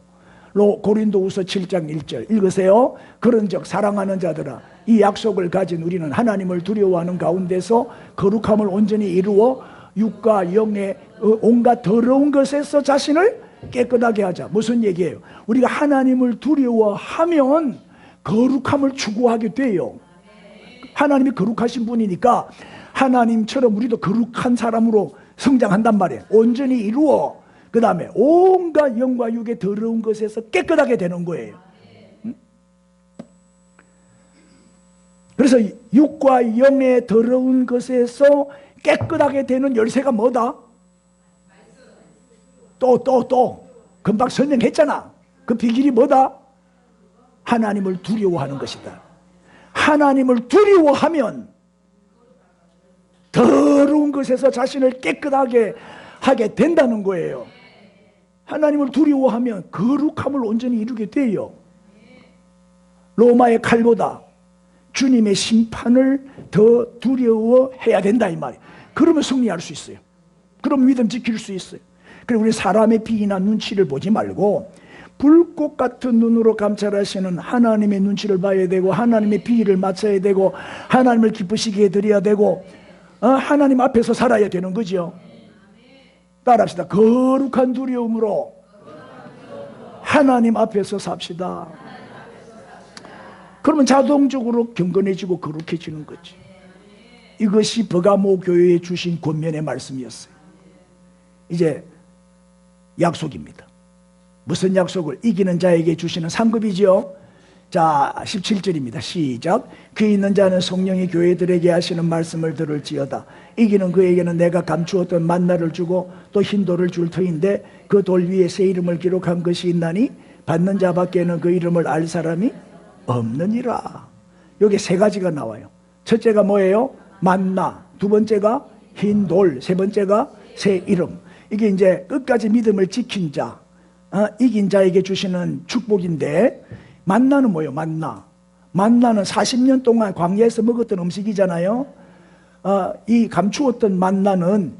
고린도후서 7장 1절 읽으세요. 그런즉 사랑하는 자들아 이 약속을 가진 우리는 하나님을 두려워하는 가운데서 거룩함을 온전히 이루어 육과 영의 온갖 더러운 것에서 자신을 깨끗하게 하자. 무슨 얘기예요? 우리가 하나님을 두려워하면 거룩함을 추구하게 돼요. 하나님이 거룩하신 분이니까 하나님처럼 우리도 거룩한 사람으로 성장한단 말이에요. 온전히 이루어 그 다음에 온갖 영과 육의 더러운 것에서 깨끗하게 되는 거예요. 그래서 육과 영의 더러운 것에서 깨끗하게 되는 열쇠가 뭐다? 또 금방 설명했잖아. 그 비결이 뭐다? 하나님을 두려워하는 것이다. 하나님을 두려워하면 더러운 것에서 자신을 깨끗하게 하게 된다는 거예요. 하나님을 두려워하면 거룩함을 온전히 이루게 돼요. 로마의 칼보다 주님의 심판을 더 두려워해야 된다 이 말이에요. 그러면 승리할 수 있어요. 그럼 믿음 지킬 수 있어요. 그리고 우리 사람의 비위나 눈치를 보지 말고 불꽃 같은 눈으로 감찰하시는 하나님의 눈치를 봐야 되고 하나님의 비위를 맞춰야 되고 하나님을 기쁘시게 해드려야 되고 하나님 앞에서 살아야 되는 거죠. 따라합시다. 거룩한 두려움으로 하나님 앞에서 삽시다. 그러면 자동적으로 경건해지고 거룩해지는 거지. 이것이 버가모 교회에 주신 권면의 말씀이었어요. 이제 약속입니다. 무슨 약속을? 이기는 자에게 주시는 상급이지요. 자, 17절입니다. 시작. 귀 있는 자는 성령이 교회들에게 하시는 말씀을 들을지어다. 이기는 그에게는 내가 감추었던 만나를 주고 또 흰 돌을 줄 터인데 그 돌 위에 새 이름을 기록한 것이 있나니 받는 자밖에는 그 이름을 알 사람이 없느니라. 여기 세 가지가 나와요. 첫째가 뭐예요? 만나. 두 번째가 흰 돌. 세 번째가 새 이름. 이게 이제 끝까지 믿음을 지킨 자, 이긴 자에게 주시는 축복인데, 만나는 뭐예요? 만나는 40년 동안 광야에서 먹었던 음식이잖아요. 이 감추었던 만나는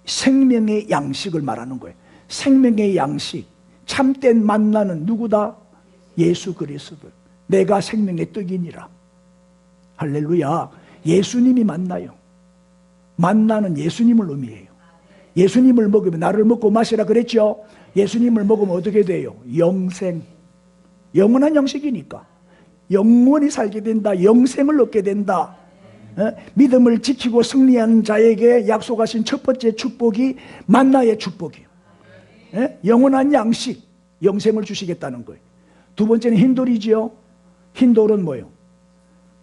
생명의 양식을 말하는 거예요. 생명의 양식. 참된 만나는 누구다? 예수 그리스도. 내가 생명의 떡이니라. 할렐루야. 예수님이 만나요. 만나는 예수님을 의미해요. 예수님을 먹으면, 나를 먹고 마시라 그랬죠. 예수님을 먹으면 어떻게 돼요? 영생. 영원한 양식이니까 영원히 살게 된다. 영생을 얻게 된다. 믿음을 지키고 승리하는 자에게 약속하신 첫 번째 축복이 만나의 축복이에요. 영원한 양식, 영생을 주시겠다는 거예요. 두 번째는 흰돌이지요. 흰돌은 뭐예요?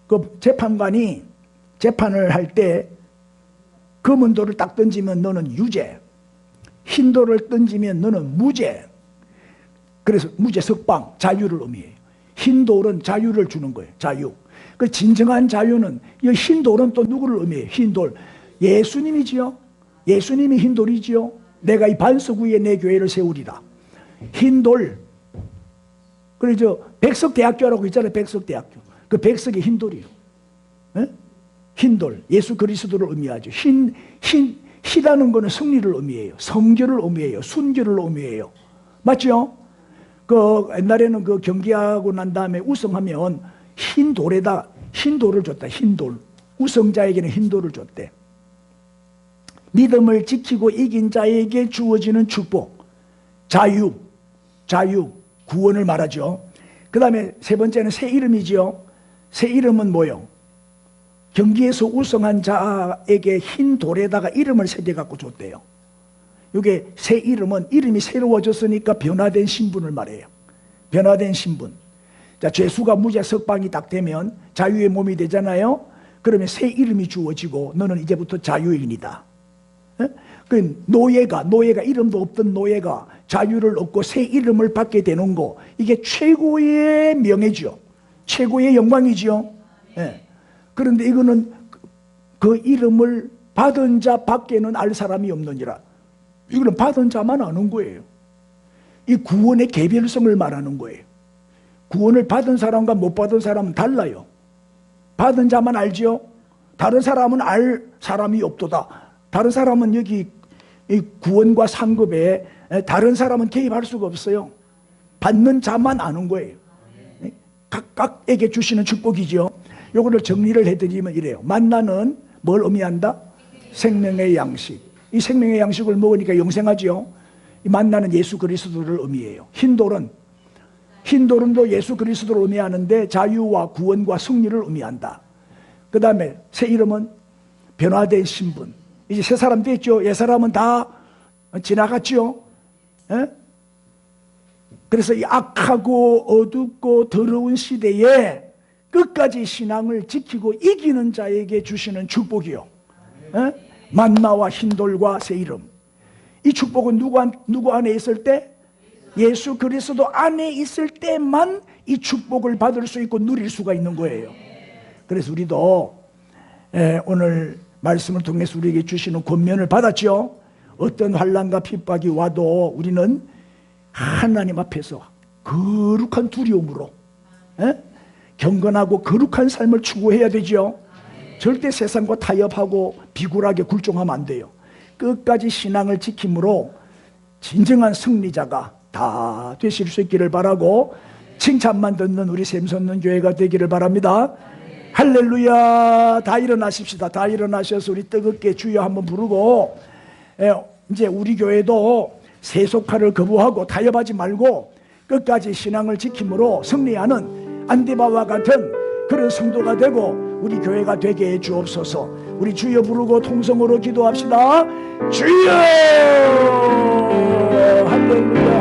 그 재판관이 재판을 할 때 검은 돌을 딱 던지면 너는 유죄, 흰 돌을 던지면 너는 무죄. 그래서 무죄 석방, 자유를 의미해요. 흰 돌은 자유를 주는 거예요. 자유. 그 진정한 자유는, 이 흰 돌은 또 누구를 의미해요? 흰 돌, 예수님이지요. 예수님이 흰 돌이지요. 내가 이 반석 위에 내 교회를 세우리라. 흰 돌. 그래서 백석대학교라고 있잖아요. 백석대학교. 그 백석이 흰 돌이에요. 흰 돌, 예수 그리스도를 의미하죠. 희라는 거는 승리를 의미해요. 성결을 의미해요. 순결을 의미해요. 맞죠? 그 옛날에는 그 경기하고 난 다음에 우승하면 흰 돌에다 흰 돌을 줬다. 흰 돌. 우승자에게는 흰 돌을 줬대. 믿음을 지키고 이긴 자에게 주어지는 축복. 자유, 구원을 말하죠. 그 다음에 세 번째는 새 이름이지요. 새 이름은 뭐요? 경기에서 우승한 자에게 흰 돌에다가 이름을 새겨갖고 줬대요. 이게 새 이름은, 이름이 새로워졌으니까 변화된 신분을 말해요. 변화된 신분. 자, 죄수가 무죄 석방이 딱 되면 자유의 몸이 되잖아요. 그러면 새 이름이 주어지고 너는 이제부터 자유인이다. 그 노예가 이름도 없던 노예가 자유를 얻고 새 이름을 받게 되는 거, 이게 최고의 명예죠. 최고의 영광이죠. 네. 그런데 이거는 그 이름을 받은 자 밖에는 알 사람이 없느니라. 이거는 받은 자만 아는 거예요. 이 구원의 개별성을 말하는 거예요. 구원을 받은 사람과 못 받은 사람은 달라요. 받은 자만 알죠. 다른 사람은 알 사람이 없도다. 다른 사람은 여기 이 구원과 상급에 다른 사람은 개입할 수가 없어요. 받는 자만 아는 거예요. 각각에게 주시는 축복이죠. 요거를 정리를 해드리면 이래요. 만나는 뭘 의미한다? 생명의 양식. 이 생명의 양식을 먹으니까 영생하죠. 이 만나는 예수 그리스도를 의미해요. 흰돌은 또 예수 그리스도를 의미하는데 자유와 구원과 승리를 의미한다. 그 다음에 새 이름은 변화된 신분. 이제 새 사람 됐죠. 옛 사람은 다 지나갔죠. 그래서 이 악하고 어둡고 더러운 시대에 끝까지 신앙을 지키고 이기는 자에게 주시는 축복이요. 만나와 흰돌과 새 이름. 이 축복은 누구 안에 있을 때? 예수 그리스도 안에 있을 때만 이 축복을 받을 수 있고 누릴 수가 있는 거예요. 그래서 우리도 오늘 말씀을 통해서 우리에게 주시는 권면을 받았죠. 어떤 환난과 핍박이 와도 우리는 하나님 앞에서 거룩한 두려움으로 경건하고 거룩한 삶을 추구해야 되죠. 절대 세상과 타협하고 비굴하게 굴종하면 안 돼요. 끝까지 신앙을 지킴으로 진정한 승리자가 다 되실 수 있기를 바라고, 칭찬만 듣는 우리 샘솟는 교회가 되기를 바랍니다. 할렐루야. 다 일어나십시다. 다 일어나셔서 우리 뜨겁게 주여 한번 부르고, 이제 우리 교회도 세속화를 거부하고 타협하지 말고 끝까지 신앙을 지킴으로 승리하는 안디바와 같은 그런 성도가 되고 우리 교회가 되게 해 주옵소서. 우리 주여 부르고 통성으로 기도합시다. 주여. 할렐루야.